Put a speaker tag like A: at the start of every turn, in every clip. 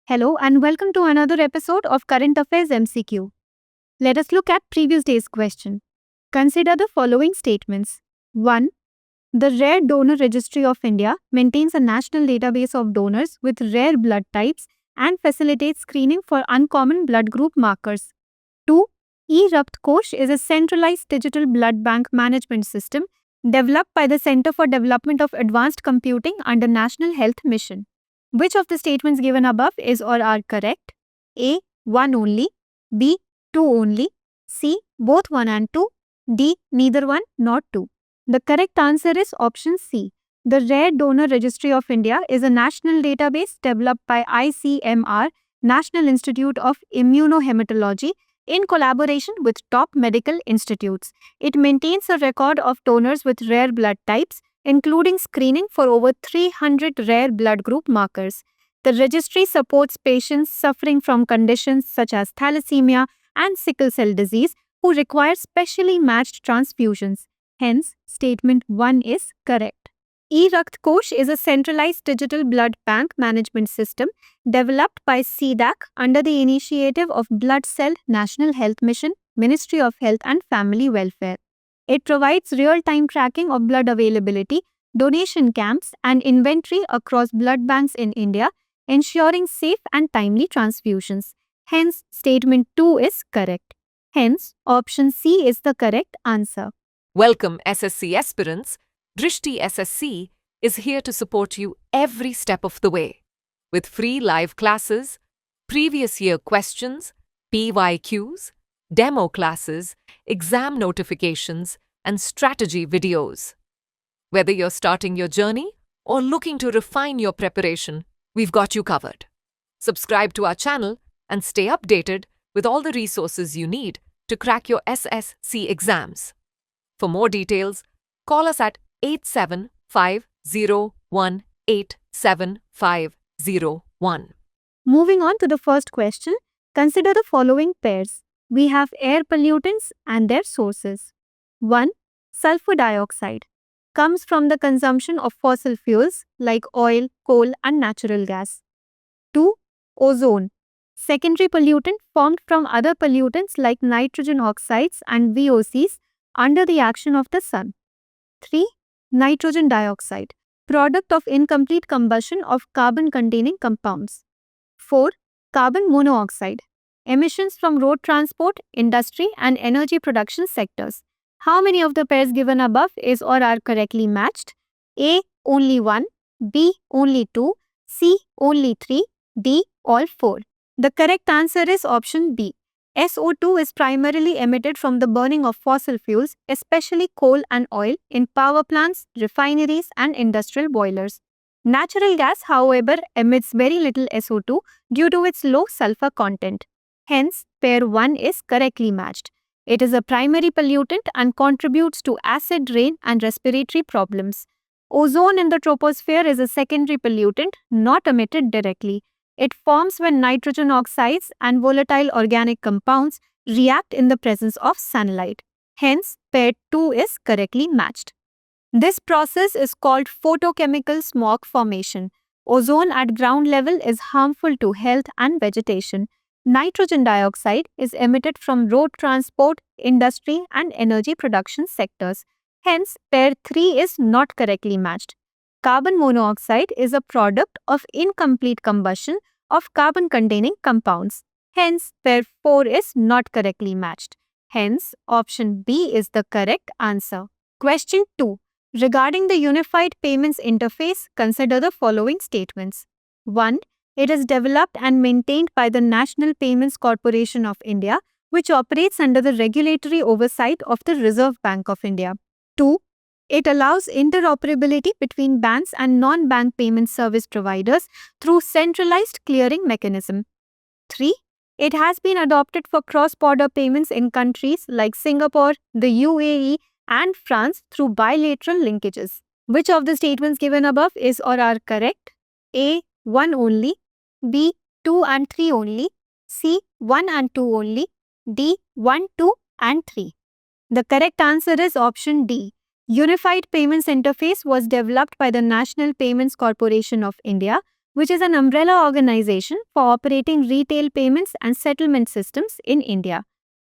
A: Hello and welcome to another episode of Current Affairs MCQ. Let us look at previous day's question. Consider the following statements. 1. The Rare Donor Registry of India maintains a national database of donors with rare blood types and facilitates screening for uncommon blood group markers. 2. E-Rapt Kosh is a centralized digital blood bank management system developed by the Center for Development of Advanced Computing under National Health Mission. Which of the statements given above is or are correct? A. 1 only. B. 2 only. C. Both 1 and 2. D. Neither 1 nor 2. The correct answer is option C. The Rare Donor Registry of India is a national database developed by ICMR, National Institute of Immunohematology, in collaboration with top medical institutes. It maintains a record of donors with rare blood types, including screening for over 300 rare blood group markers. The registry supports patients suffering from conditions such as thalassemia and sickle cell disease who require specially matched transfusions. Hence, statement 1 is correct. E-Rakt Kosh is a centralized digital blood bank management system developed by CDAC under the initiative of Blood Cell National Health Mission, Ministry of Health and Family Welfare. It provides real-time tracking of blood availability, donation camps, and inventory across blood banks in India, ensuring safe and timely transfusions. Hence, statement 2 is correct. Hence, option C is the correct answer.
B: Welcome SSC aspirants. Drishti SSC is here to support you every step of the way. With free live classes, previous year questions, PYQs, demo classes, exam notifications, and strategy videos. Whether you're starting your journey or looking to refine your preparation, we've got you covered. Subscribe to our channel and stay updated with all the resources you need to crack your SSC exams. For more details, call us at 8750187501.
A: Moving on to the first question, consider the following pairs. We have air pollutants and their sources. 1. Sulfur dioxide comes from the consumption of fossil fuels like oil, coal, and natural gas. 2. Ozone, secondary pollutant formed from other pollutants like nitrogen oxides and VOCs under the action of the sun. 3. Nitrogen dioxide, product of incomplete combustion of carbon-containing compounds. 4. Carbon monoxide, emissions from road transport, industry, and energy production sectors. How many of the pairs given above is or are correctly matched? A. Only 1. B. Only 2. C. Only 3. D. All 4. The correct answer is option B. SO2 is primarily emitted from the burning of fossil fuels, especially coal and oil, in power plants, refineries, and industrial boilers. Natural gas, however, emits very little SO2 due to its low sulfur content. Hence, pair 1 is correctly matched. It is a primary pollutant and contributes to acid rain and respiratory problems. Ozone in the troposphere is a secondary pollutant not emitted directly. It forms when nitrogen oxides and volatile organic compounds react in the presence of sunlight. Hence, pair 2 is correctly matched. This process is called photochemical smog formation. Ozone at ground level is harmful to health and vegetation. Nitrogen dioxide is emitted from road transport, industry, and energy production sectors. Hence, pair 3 is not correctly matched. Carbon monoxide is a product of incomplete combustion of carbon-containing compounds. Hence, pair 4 is not correctly matched. Hence, option B is the correct answer. Question 2. Regarding the Unified Payments Interface, consider the following statements. 1. It is developed and maintained by the National Payments Corporation of India, which operates under the regulatory oversight of the Reserve Bank of India. 2. It allows interoperability between banks and non-bank payment service providers through centralized clearing mechanism. 3. It has been adopted for cross-border payments in countries like Singapore, the UAE, and France through bilateral linkages. Which of the statements given above is or are correct? A. 1 only. B. 2 and 3 only. C. 1 and 2 only. D. 1, 2 and 3. The correct answer is option D. Unified Payments Interface was developed by the National Payments Corporation of India which is an umbrella organization for operating retail payments and settlement systems in India.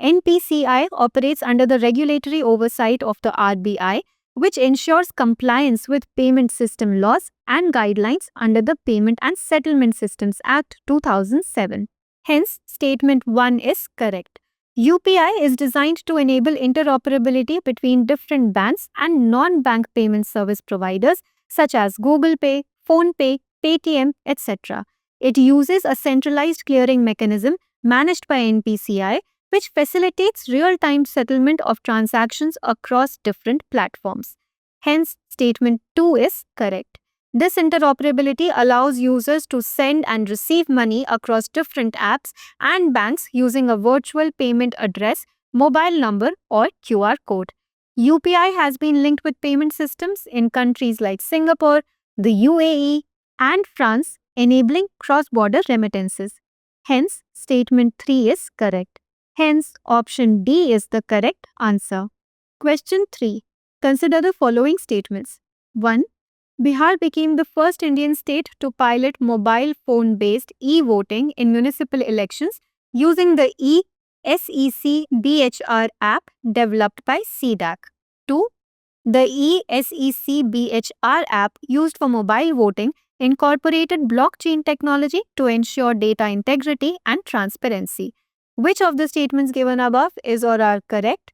A: NPCI operates under the regulatory oversight of the RBI, which ensures compliance with payment system laws and guidelines under the Payment and Settlement Systems Act 2007. Hence, statement 1 is correct. UPI is designed to enable interoperability between different banks and non-bank payment service providers such as Google Pay, PhonePe, Paytm, etc. It uses a centralized clearing mechanism managed by NPCI, which facilitates real-time settlement of transactions across different platforms. Hence, statement 2 is correct. This interoperability allows users to send and receive money across different apps and banks using a virtual payment address, mobile number, or QR code. UPI has been linked with payment systems in countries like Singapore, the UAE, and France, enabling cross-border remittances. Hence, statement 3 is correct. Hence, option D is the correct answer. Question 3. Consider the following statements. 1. Bihar became the first Indian state to pilot mobile phone-based e-voting in municipal elections using the e-SEC BHR app developed by CDAC. 2. The e-SEC BHR app used for mobile voting incorporated blockchain technology to ensure data integrity and transparency. Which of the statements given above is or are correct?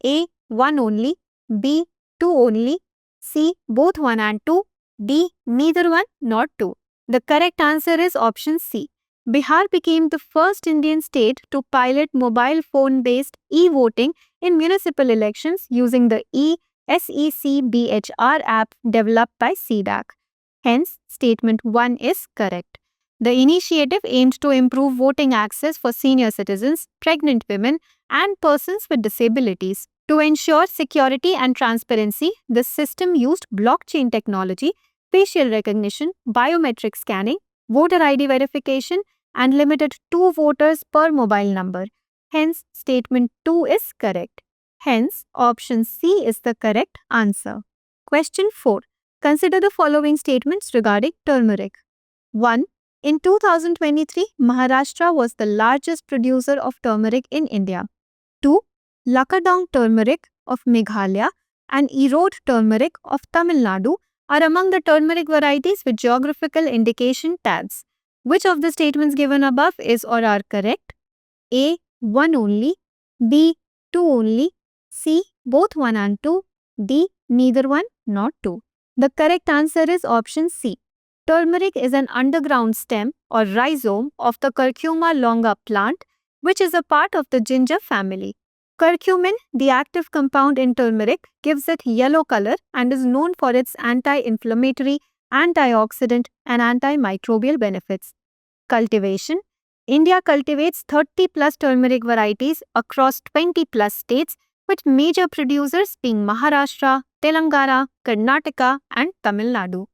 A: A. 1 only. B. 2 only. C. Both 1 and 2. D. Neither 1 nor 2. The correct answer is option C. Bihar became the first Indian state to pilot mobile phone-based e-voting in municipal elections using the e-SEC BHR app developed by CDAC. Hence, statement 1 is correct. The initiative aimed to improve voting access for senior citizens, pregnant women, and persons with disabilities. To ensure security and transparency, the system used blockchain technology, facial recognition, biometric scanning, voter ID verification, and limited 2 voters per mobile number. Hence, statement 2 is correct. Hence, option C is the correct answer. Question 4. Consider the following statements regarding turmeric. 1. In 2023, Maharashtra was the largest producer of turmeric in India. 2. Lakadong turmeric of Meghalaya and Erode turmeric of Tamil Nadu are among the turmeric varieties with geographical indication tags. Which of the statements given above is or are correct? A. 1 only. B. 2 only. C. Both 1 and 2. D. Neither 1 nor 2. The correct answer is option C. Turmeric is an underground stem or rhizome of the Curcuma longa plant, which is a part of the ginger family. Curcumin, the active compound in turmeric, gives it yellow color and is known for its anti-inflammatory, antioxidant, and antimicrobial benefits. Cultivation. India cultivates 30 plus turmeric varieties across 20 plus states, with major producers being Maharashtra, Telangana, Karnataka, and Tamil Nadu.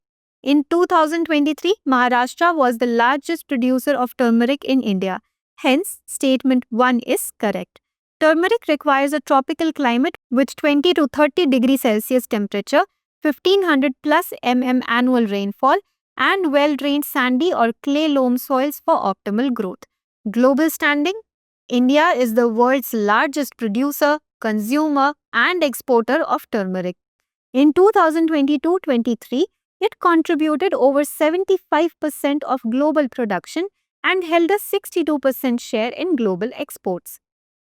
A: In 2023, Maharashtra was the largest producer of turmeric in India. Hence, statement 1 is correct. Turmeric requires a tropical climate with 20 to 30 degrees Celsius temperature, 1500 plus mm annual rainfall, and well-drained sandy or clay loam soils for optimal growth. Global standing. India is the world's largest producer, consumer, and exporter of turmeric. In 2022-23, it contributed over 75% of global production and held a 62% share in global exports.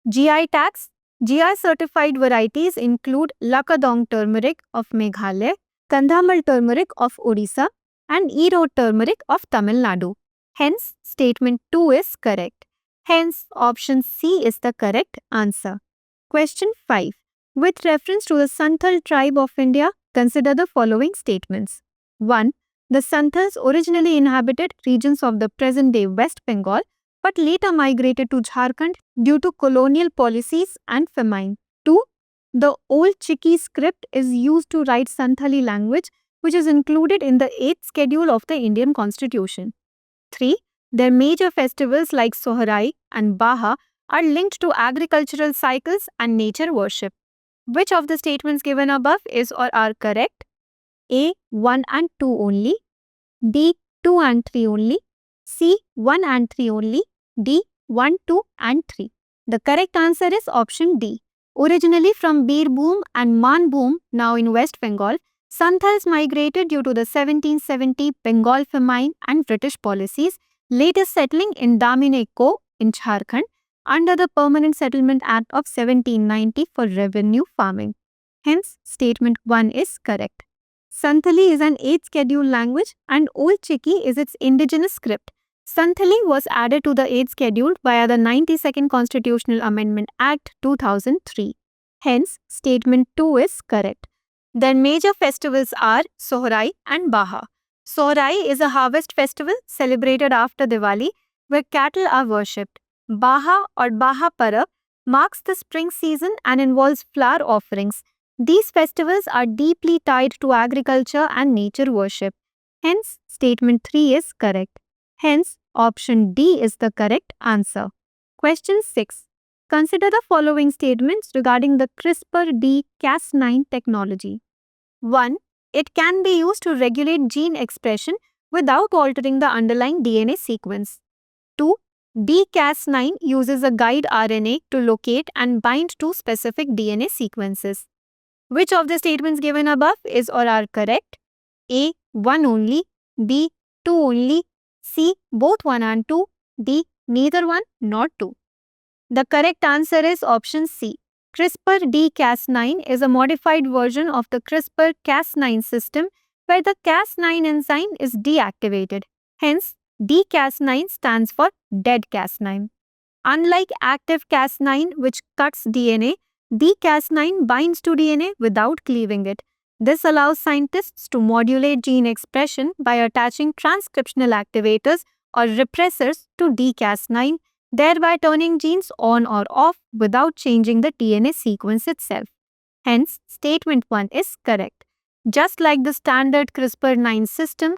A: GI tags. GI certified varieties include Lakadong turmeric of Meghalaya, Kandhamal turmeric of Odisha, and Erode turmeric of Tamil Nadu. Hence, statement 2 is correct. Hence, option C is the correct answer. Question 5. With reference to the Santhal tribe of India, consider the following statements. 1. The Santhals originally inhabited regions of the present-day West Bengal, but later migrated to Jharkhand due to colonial policies and famine. 2. The old Chiki script is used to write Santhali language, which is included in the 8th schedule of the Indian Constitution. 3. Their major festivals like Sohrai and Baha are linked to agricultural cycles and nature worship. Which of the statements given above is or are correct? A. 1 and 2 only. B. 2 and 3 only, C 1 and 3 only, D 1, 2 and 3. The correct answer is option D. Originally from Birbhum and Manbhum, now in West Bengal, Santals migrated due to the 1770 Bengal famine and British policies, later settling in Damineko in Jharkhand under the Permanent Settlement Act of 1790 for revenue farming. Hence, statement 1 is correct. Santali is an 8th schedule language and Old Chiki is its indigenous script. Santali was added to the 8th schedule via the 92nd Constitutional Amendment Act 2003. Hence, statement 2 is correct. Their major festivals are Sohrai and Baha. Sohrai is a harvest festival celebrated after Diwali where cattle are worshipped. Baha or Baha Parab marks the spring season and involves flower offerings. These festivals are deeply tied to agriculture and nature worship. Hence, statement 3 is correct. Hence, option D is the correct answer. Question 6. Consider the following statements regarding the CRISPR-Cas9 technology. 1. It can be used to regulate gene expression without altering the underlying DNA sequence. 2. Cas9 uses a guide RNA to locate and bind to specific DNA sequences. Which of the statements given above is or are correct? A. 1 only, B. 2 only, C. Both 1 and 2, D. Neither 1 nor 2. The correct answer is option C. CRISPR-Cas9 is a modified version of the CRISPR-Cas9 system where the Cas9 enzyme is deactivated. Hence, Cas9 stands for dead Cas9. Unlike active Cas9 which cuts DNA, Cas9 binds to DNA without cleaving it. This allows scientists to modulate gene expression by attaching transcriptional activators or repressors to Cas9, thereby turning genes on or off without changing the DNA sequence itself. Hence, statement 1 is correct. Just like the standard CRISPR-9 system,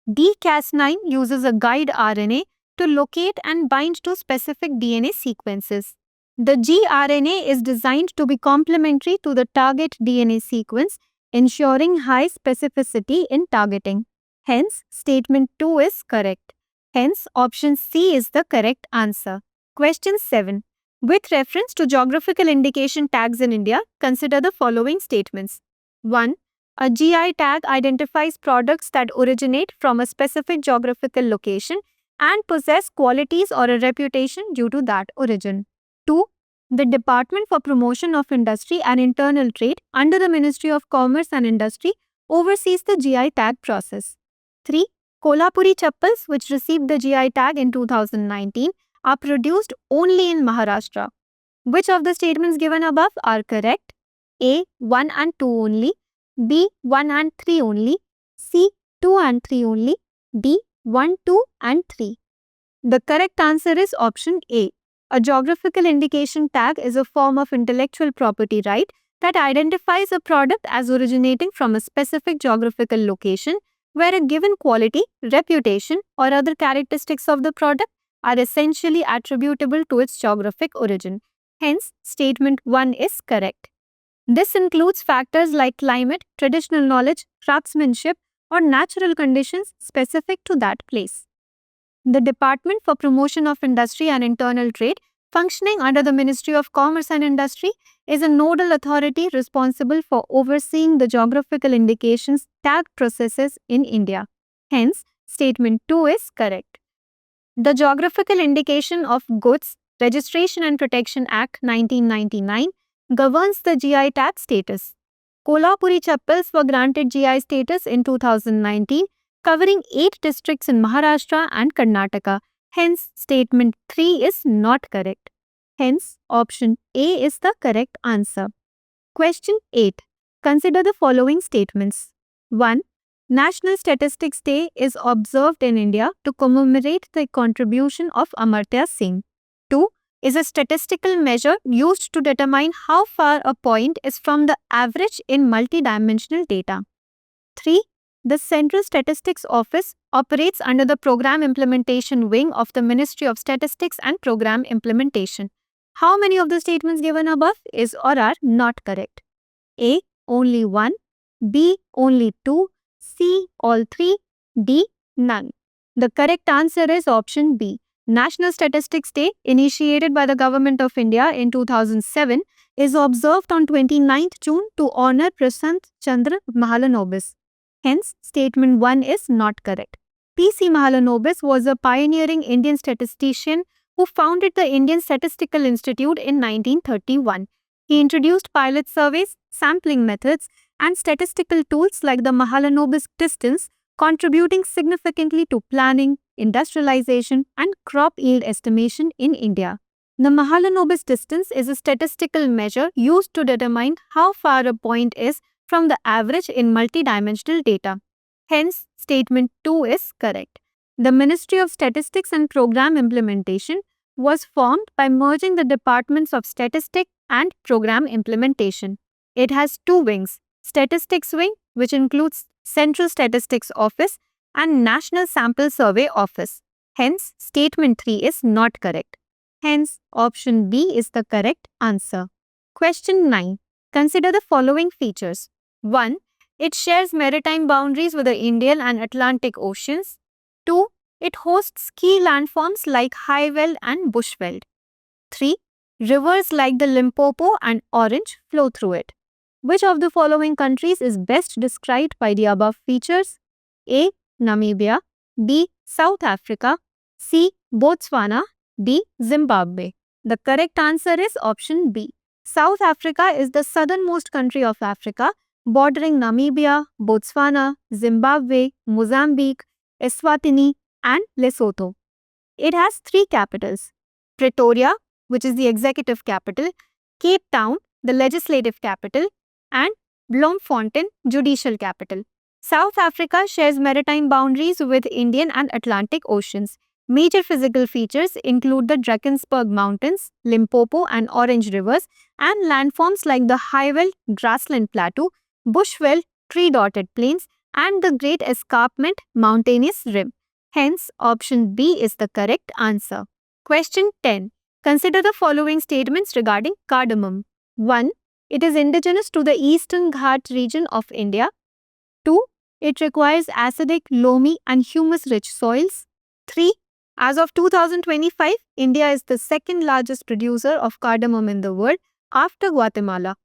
A: Cas9 uses a guide RNA to locate and bind to specific DNA sequences. The gRNA is designed to be complementary to the target DNA sequence, ensuring high specificity in targeting. Hence, statement 2 is correct. Hence, option C is the correct answer. Question 7. With reference to geographical indication tags in India, consider the following statements. 1. A GI tag identifies products that originate from a specific geographical location and possess qualities or a reputation due to that origin. 2. The Department for Promotion of Industry and Internal Trade under the Ministry of Commerce and Industry oversees the GI tag process. 3. Kolhapuri chappals, which received the GI tag in 2019, are produced only in Maharashtra. Which of the statements given above are correct? A. 1 and 2 only, B. 1 and 3 only, C. 2 and 3 only, D. 1, 2 and 3. The correct answer is option A. A geographical indication tag is a form of intellectual property right that identifies a product as originating from a specific geographical location where a given quality, reputation, or other characteristics of the product are essentially attributable to its geographic origin. Hence, statement 1 is correct. This includes factors like climate, traditional knowledge, craftsmanship, or natural conditions specific to that place. The Department for Promotion of Industry and Internal Trade, functioning under the Ministry of Commerce and Industry, is a nodal authority responsible for overseeing the geographical indications tag processes in India. Hence, statement 2 is correct. The Geographical Indication of Goods, Registration and Protection Act 1999 governs the GI tag status. Kolhapuri chappals were granted GI status in 2019, covering 8 districts in Maharashtra and Karnataka. Hence, statement 3 is not correct. Hence, option A is the correct answer. Question 8. Consider the following statements. 1. National Statistics Day is observed in India to commemorate the contribution of Amartya Sen. 2. Is a statistical measure used to determine how far a point is from the average in multidimensional data. 3. The Central Statistics Office operates under the Program Implementation Wing of the Ministry of Statistics and Program Implementation. How many of the statements given above is or are not correct? A. Only 1, B. Only 2, C. All 3, D. None. The correct answer is option B. National Statistics Day, initiated by the Government of India in 2007, is observed on 29th June to honor Prasant Chandra Mahalanobis. Hence, statement 1 is not correct. P.C. Mahalanobis was a pioneering Indian statistician who founded the Indian Statistical Institute in 1931. He introduced pilot surveys, sampling methods, and statistical tools like the Mahalanobis distance, contributing significantly to planning, industrialization, and crop yield estimation in India. The Mahalanobis distance is a statistical measure used to determine how far a point is from the average in multidimensional data. Hence, statement 2 is correct. The Ministry of Statistics and Program Implementation was formed by merging the departments of Statistics and Program Implementation. It has two wings: Statistics Wing, which includes Central Statistics Office and National Sample Survey Office. Hence, statement 3 is not correct. Hence, option B is the correct answer. Question 9. Consider the following features. 1. It shares maritime boundaries with the Indian and Atlantic Oceans. 2. It hosts key landforms like High Veld and Bush Veld. 3. Rivers like the Limpopo and Orange flow through it. Which of the following countries is best described by the above features? A. Namibia. B. South Africa. C. Botswana. D. Zimbabwe. The correct answer is option B. South Africa is the southernmost country of Africa, bordering Namibia, Botswana, Zimbabwe, Mozambique, Eswatini, and Lesotho. It has three capitals: Pretoria, which is the executive capital, Cape Town, the legislative capital, and Bloemfontein, judicial capital. South Africa shares maritime boundaries with Indian and Atlantic Oceans. Major physical features include the Drakensberg Mountains, Limpopo and Orange Rivers, and landforms like the High Veld Grassland Plateau, Bush Veld Tree-Dotted Plains, and the Great Escarpment Mountainous Rim. Hence, option B is the correct answer. Question 10. Consider the following statements regarding cardamom. 1. It is indigenous to the Eastern Ghat region of India. 2. It requires acidic, loamy, and humus-rich soils. 3. As of 2025, India is the second largest producer of cardamom in the world after Guatemala.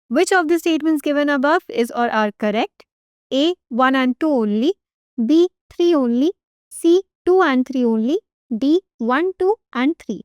A: Which of the statements given above is or are correct? A. 1 and 2 only. B. 3 only. C. 2 and 3 only. D. 1, 2 and 3.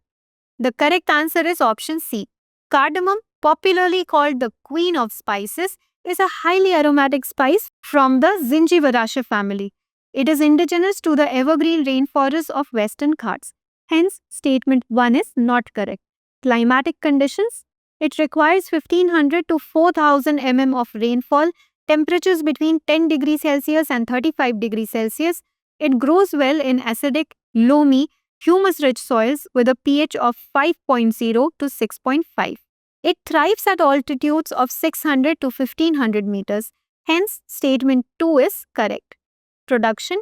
A: The correct answer is option C. Cardamom, popularly called the Queen of Spices, is a highly aromatic spice from the Zingiberaceae family. It is indigenous to the evergreen rainforests of Western Ghats. Hence, statement 1 is not correct. Climatic conditions. It requires 1500 to 4000 mm of rainfall, temperatures between 10 degrees Celsius and 35 degrees Celsius. It grows well in acidic, loamy, humus-rich soils with a pH of 5.0 to 6.5. It thrives at altitudes of 600 to 1500 meters. Hence, statement 2 is correct. Production.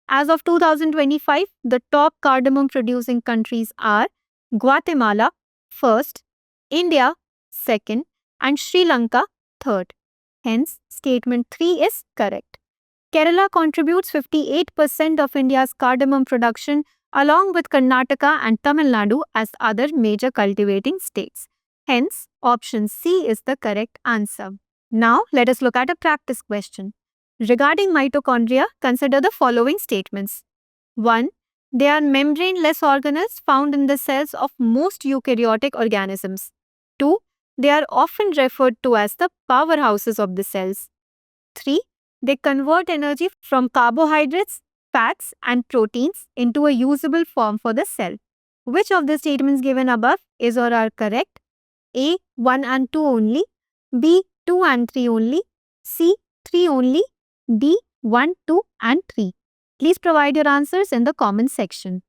A: As of 2025, the top cardamom producing countries are Guatemala, first, India, second, and Sri Lanka, third. Hence, statement 3 is correct. Kerala contributes 58% of India's cardamom production, along with Karnataka and Tamil Nadu as other major cultivating states. Hence, option C is the correct answer. Now, let us look at a practice question. Regarding mitochondria, consider the following statements. 1. They are membrane-less organelles found in the cells of most eukaryotic organisms. 2. They are often referred to as the powerhouses of the cells. 3. They convert energy from carbohydrates, fats, and proteins into a usable form for the cell. Which of the statements given above is or are correct? A. 1 and 2 only. B. 2 and 3 only. C. 3 only. D. 1, 2 and 3. Please provide your answers in the comment section.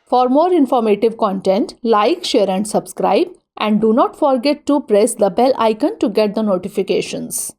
C: For more informative content, like, share and subscribe, and do not forget to press the bell icon to get the notifications.